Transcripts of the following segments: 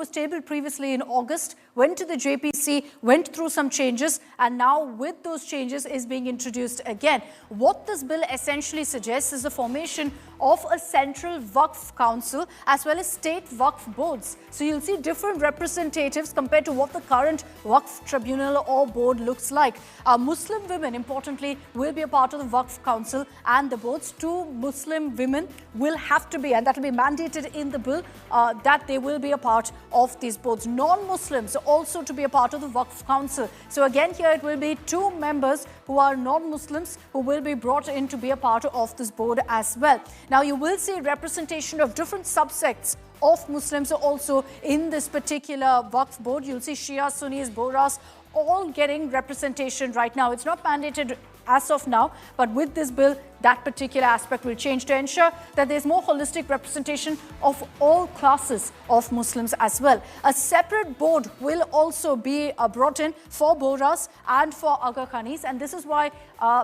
was tabled previously in August, went to the JPC, went through some changes, and now with those changes is being introduced again. What this bill essentially suggests is the formation of a central Waqf council as well as state Waqf boards. So you'll see different representatives compared to what the current Waqf tribunal or board looks like. Muslim women, importantly, will be a part of the Waqf council and the boards. 2 Muslim women will have to be, and that will be mandated in the bill, that they will be a part of these boards. Non-Muslims also to be a part of the Waqf council. So again here it will be 2 members who are non-Muslims who will be brought in to be a part of this board as well. Now you will see representation of different subsects of Muslims also in this particular Waqf board. You'll see Shia, Sunnis, Bohras all getting representation right now. It's not mandated as of now, but with this bill, that particular aspect will change to ensure that there's more holistic representation of all classes of Muslims as well. A separate board will also be brought in for Bohras and for Aga Khanis, and this is why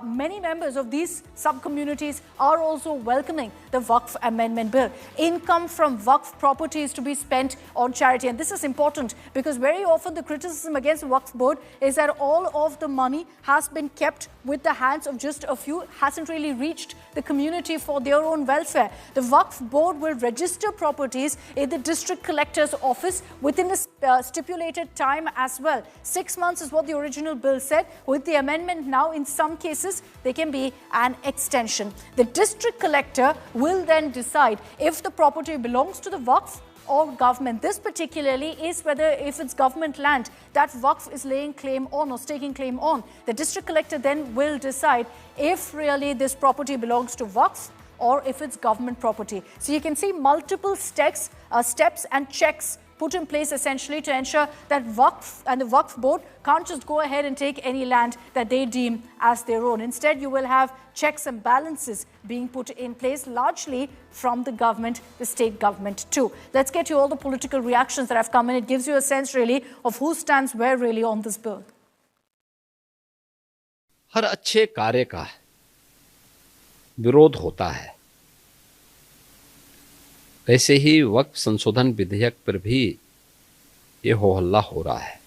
many members of these sub-communities are also welcoming the Waqf Amendment Bill. Income from Waqf properties to be spent on charity, and this is important because very often the criticism against the Waqf board is that all of the money has been kept with the hands of just a few, hasn't really reached the community for their own welfare. The Waqf board will register properties in the district collector's office within a stipulated time as well. 6 months is what the original bill said. With the amendment now, in some cases, there can be an extension. The district collector will then decide if the property belongs to the Waqf or government. This particularly is whether if it's government land that Waqf is laying claim on or staking claim on. The district collector then will decide if really this property belongs to Waqf or if it's government property. So you can see multiple steps and checks put in place essentially to ensure that Waqf and the Waqf board can't just go ahead and take any land that they deem as their own. Instead, you will have checks and balances being put in place largely from the government, the state government too. Let's get you all the political reactions that have come in. It gives you a sense really of who stands where really on this bill. हर अच्छे कार्य का विरोध होता है। ऐसे ही वक्फ संशोधन विधेयक पर भी ये हो हल्ला हो रहा है,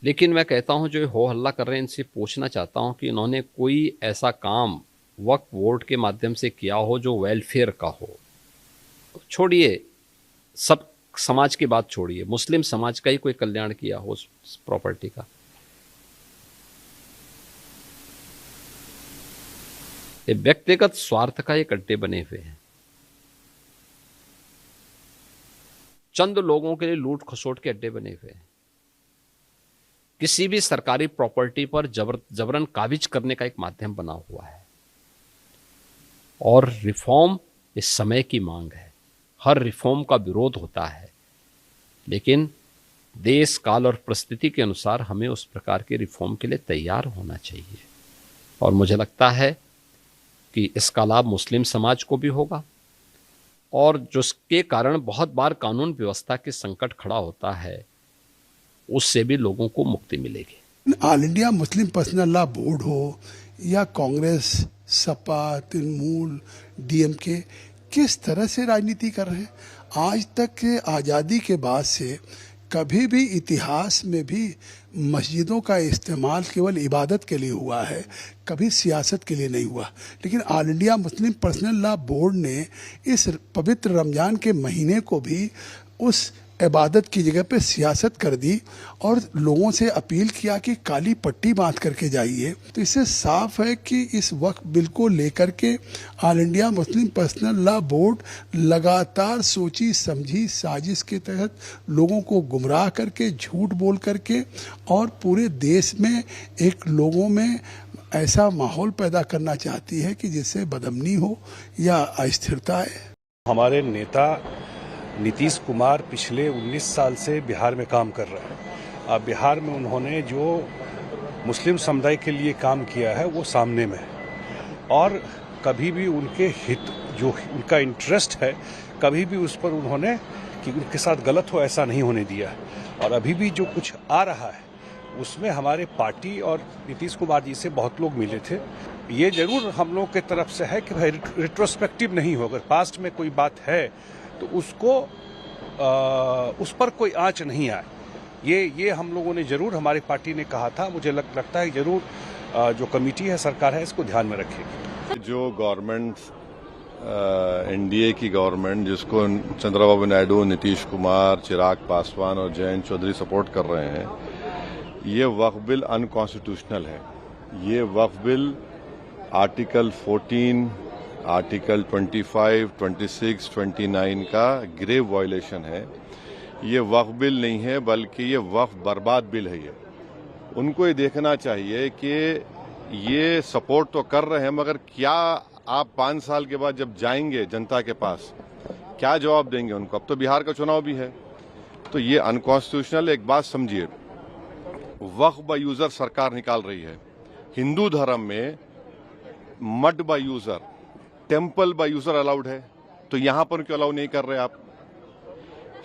लेकिन मैं कहता हूं जो ये हो हल्ला कर रहे हैं इनसे पूछना चाहता हूं कि इन्होंने कोई ऐसा काम वक्फ बोर्ड के माध्यम से किया हो जो वेलफेयर का हो। छोड़िए, सब समाज की बात छोड़िए, मुस्लिम समाज का ही कोई कल्याण किया हो उस प्रॉपर्टी का। ये व्यक्तिगत स्वार्थ का ये अड्डे बने हुए हैं। चंद लोगों के लिए लूट खसोट के अड्डे बने हुए हैं। किसी भी सरकारी प्रॉपर्टी पर जबरन काबिज करने का एक माध्यम बना हुआ है। और रिफॉर्म इस समय की मांग है। हर रिफॉर्म का विरोध होता है, लेकिन देश काल और परिस्थिति के अनुसार हमें उस प्रकार के रिफॉर्म के लिए तैयार होना चाहिए। और मुझे लगता है कि इसका लाभ मुस्लिम समाज को भी होगा, और जिसके कारण बहुत बार कानून व्यवस्था के संकट खड़ा होता है, उससे भी लोगों को मुक्ति मिलेगी। All India Muslim personal law board हो या कांग्रेस, सपा, तृणमूल, डीएमके किस तरह से राजनीति कर रहे हैं। आज तक के आज़ादी के बाद से कभी भी इतिहास में भी मस्जिदों का इस्तेमाल केवल इबादत के लिए हुआ है, कभी सियासत के लिए नहीं हुआ। लेकिन all India Muslim personal law board ने इस पवित्र रमज़ान के महीने को भी उस इबादत की जगह पे सियासत कर दी और लोगों से अपील किया कि काली पट्टी बांध करके जाइए। तो इससे साफ है कि इस वक्त बिल को लेकर के all India Muslim personal law board लगातार सोची समझी साजिश के तहत लोगों को गुमराह करके, झूठ बोल करके और पूरे देश में एक लोगों में ऐसा माहौल पैदा करना चाहती है कि जिससे बदअमनी हो या अस्थिरता है। हमारे नेता नीतीश कुमार पिछले 19 साल से बिहार में काम कर रहे हैं। अब बिहार में उन्होंने जो मुस्लिम समुदाय के लिए काम किया है वो सामने में है, और कभी भी उनके हित, जो उनका इंटरेस्ट है, कभी भी उस पर उन्होंने कि उनके साथ गलत हो ऐसा नहीं होने दिया। और अभी भी जो कुछ आ रहा है उसमें हमारे पार्टी और नीतीश कुमार जी से बहुत लोग मिले थे। ये जरूर हम लोग के तरफ से है कि भाई रिट्रोस्पेक्टिव नहीं हो, अगर पास्ट में कोई बात है तो उसको उस पर कोई आंच नहीं आए, ये हम लोगों ने जरूर, हमारी पार्टी ने कहा था। मुझे लगता है जरूर जो कमेटी है, सरकार है, इसको ध्यान में रखेगी। जो गवर्नमेंट एनडीए की गवर्नमेंट, जिसको चंद्रबाबू नायडू, नीतीश कुमार, चिराग पासवान और जयंत चौधरी सपोर्ट कर रहे हैं, ये वक्फ बिल अनकॉन्स्टिट्यूशनल है। ये वक्फ बिल आर्टिकल 14, आर्टिकल 25, 26, 29 का ग्रेव वायलेशन है। ये वक्फ बिल नहीं है, बल्कि ये वक्फ बर्बाद बिल है। ये उनको ये देखना चाहिए कि ये सपोर्ट तो कर रहे हैं, मगर क्या आप 5 साल के बाद जब जाएंगे जनता के पास, क्या जवाब देंगे उनको? अब तो बिहार का चुनाव भी है, तो ये अनकॉन्स्टिट्यूशनल। एक बात समझिए, वक्फ बाय यूजर सरकार निकाल रही है। हिंदू धर्म में mud by user, temple by user allowed है, तो यहां पर क्यों अलाउ नहीं कर रहे आप?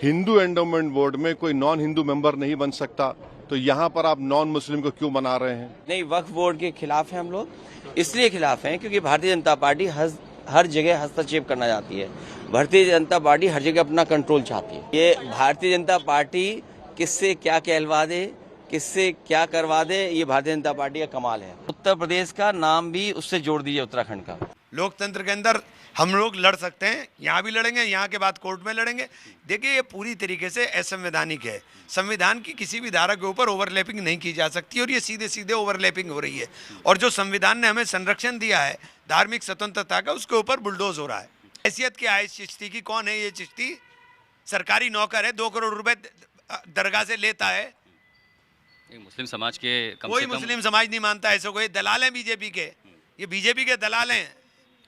हिंदू एंडोमेंट बोर्ड में कोई नॉन हिंदू मेंबर नहीं बन सकता, तो यहां पर आप नॉन मुस्लिम को क्यों बना रहे हैं? नहीं, वक्फ बोर्ड के खिलाफ हैं हम लोग। इसलिए खिलाफ हैं क्योंकि भारतीय जनता पार्टी हर जगह हस्तक्षेप करना चाहती है। भारतीय जनता पार्टी हर जगह अपना कंट्रोल चाहती है। ये भारतीय जनता पार्टी किससे क्या कहलवा दे, किससे क्या करवा दे, ये भारतीय जनता पार्टी का कमाल है। उत्तर प्रदेश का नाम भी उससे जोड़ दीजिए, उत्तराखंड का। लोकतंत्र के अंदर हम लोग लड़ सकते हैं, यहाँ भी लड़ेंगे, यहाँ के बाद कोर्ट में लड़ेंगे। देखिए, ये पूरी तरीके से असंवैधानिक है। संविधान की किसी भी धारा के ऊपर ओवरलैपिंग नहीं की जा सकती, और ये सीधे सीधे ओवरलैपिंग हो रही है। और जो संविधान ने हमें संरक्षण दिया है धार्मिक स्वतंत्रता का, उसके ऊपर बुलडोज हो रहा है। हैसियत क्या है इस चिश्ती की? कौन है ये चिश्ती? सरकारी नौकर है, 2 करोड़ रुपए दरगाह से लेता है। मुस्लिम समाज के कोई मुस्लिम समाज नहीं मानता ऐसे को। ये दलाल हैं बीजेपी के, ये बीजेपी के दलाल हैं।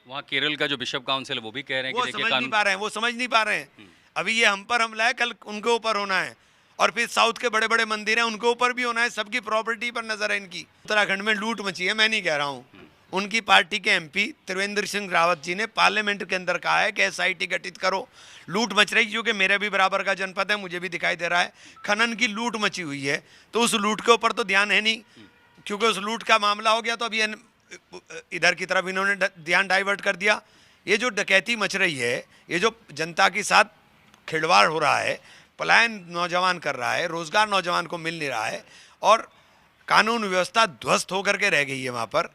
वहाँ केरल का जो बिशप काउंसिल है वो भी कह रहे हैं वो कि समझ नहीं पा रहे हैं, वो समझ नहीं पा रहे हैं। अभी ये हम पर हमला है, कल उनके ऊपर होना है, और फिर साउथ के बड़े बड़े मंदिर हैं, उनके ऊपर भी होना है। सबकी प्रॉपर्टी पर नजर है इनकी। उत्तराखंड में लूट मची है, मैं नहीं कह रहा हूँ। उनकी पार्टी के एमपी त्रिवेंद्र सिंह रावत जी ने पार्लियामेंट के अंदर कहा है कि एसआईटी गठित करो। लूट मच रही, क्योंकि मेरे भी बराबर का जनपद है, मुझे भी दिखाई दे रहा है खनन की लूट मची हुई है। तो उस लूट के ऊपर तो ध्यान है नहीं, क्योंकि उस लूट का मामला हो गया तो अभी इधर की तरफ इन्होंने ध्यान डाइवर्ट कर दिया। ये जो डकैती मच रही है, ये जो जनता के साथ खिलवाड़ हो रहा है, पलायन नौजवान कर रहा है, रोजगार नौजवान को मिल नहीं रहा है, और कानून व्यवस्था ध्वस्त होकर के रह गई है वहां पर।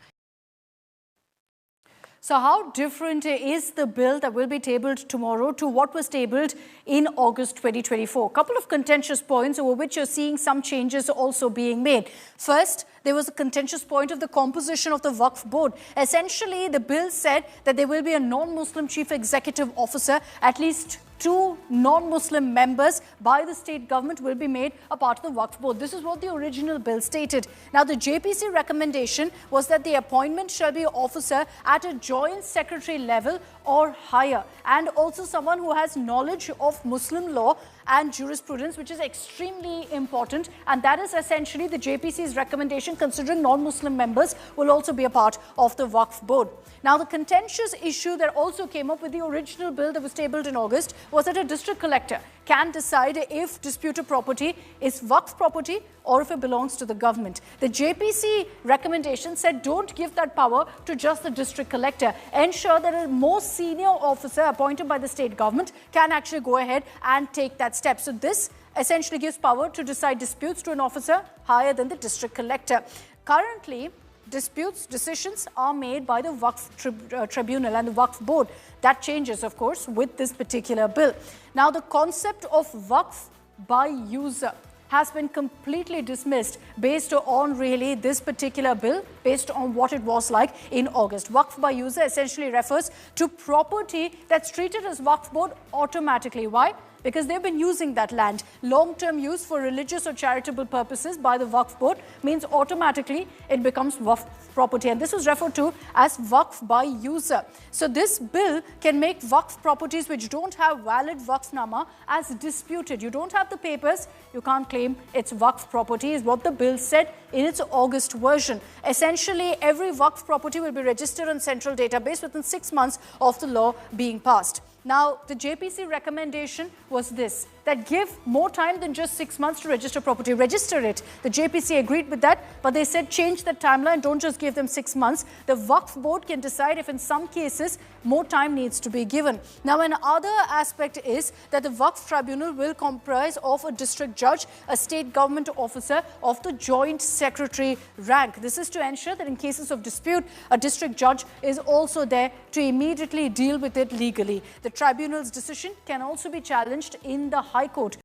So how different is the bill that will be tabled tomorrow to what was tabled in August 2024? A couple of contentious points over which you're seeing some changes also being made. First, there was a contentious point of the composition of the Waqf board. Essentially, the bill said that there will be a non-Muslim chief executive officer. At least 2 non-Muslim members by the state government will be made a part of the Waqf board. This is what the original bill stated. Now, the JPC recommendation was that the appointment shall be an officer at a joint secretary level or higher, and also someone who has knowledge of Muslim law and jurisprudence, which is extremely important. And that is essentially the JPC's recommendation, considering non-Muslim members will also be a part of the Waqf board. Now, the contentious issue that also came up with the original bill that was tabled in August was that a district collector can decide if disputed property is Waqf property or if it belongs to the government. The JPC recommendation said don't give that power to just the district collector. Ensure that a more senior officer appointed by the state government can actually go ahead and take that step. So this essentially gives power to decide disputes to an officer higher than the district collector. Currently, decisions are made by the Waqf Tribunal and the Waqf board. That changes, of course, with this particular bill. Now, the concept of Waqf by user has been completely dismissed based on really this particular bill, based on what it was like in August. Waqf by user essentially refers to property that's treated as Waqf board automatically. Why? Because they've been using that land. Long-term use for religious or charitable purposes by the Waqf board means automatically it becomes Waqf property. And this was referred to as Waqf by user. So this bill can make Waqf properties which don't have valid Waqfnama as disputed. You don't have the papers, you can't claim it's Waqf property, is what the bill said in its August version. Essentially, every Waqf property will be registered on central database within 6 months of the law being passed. Now, the JPC recommendation was this, that give more time than just 6 months to register property. Register it. The JPC agreed with that, but they said change the timeline, don't just give them 6 months. The Waqf board can decide if in some cases more time needs to be given. Now, another aspect is that the Waqf tribunal will comprise of a district judge, a state government officer of the joint secretary rank. This is to ensure that in cases of dispute, a district judge is also there to immediately deal with it legally. The tribunal's decision can also be challenged in the High Court.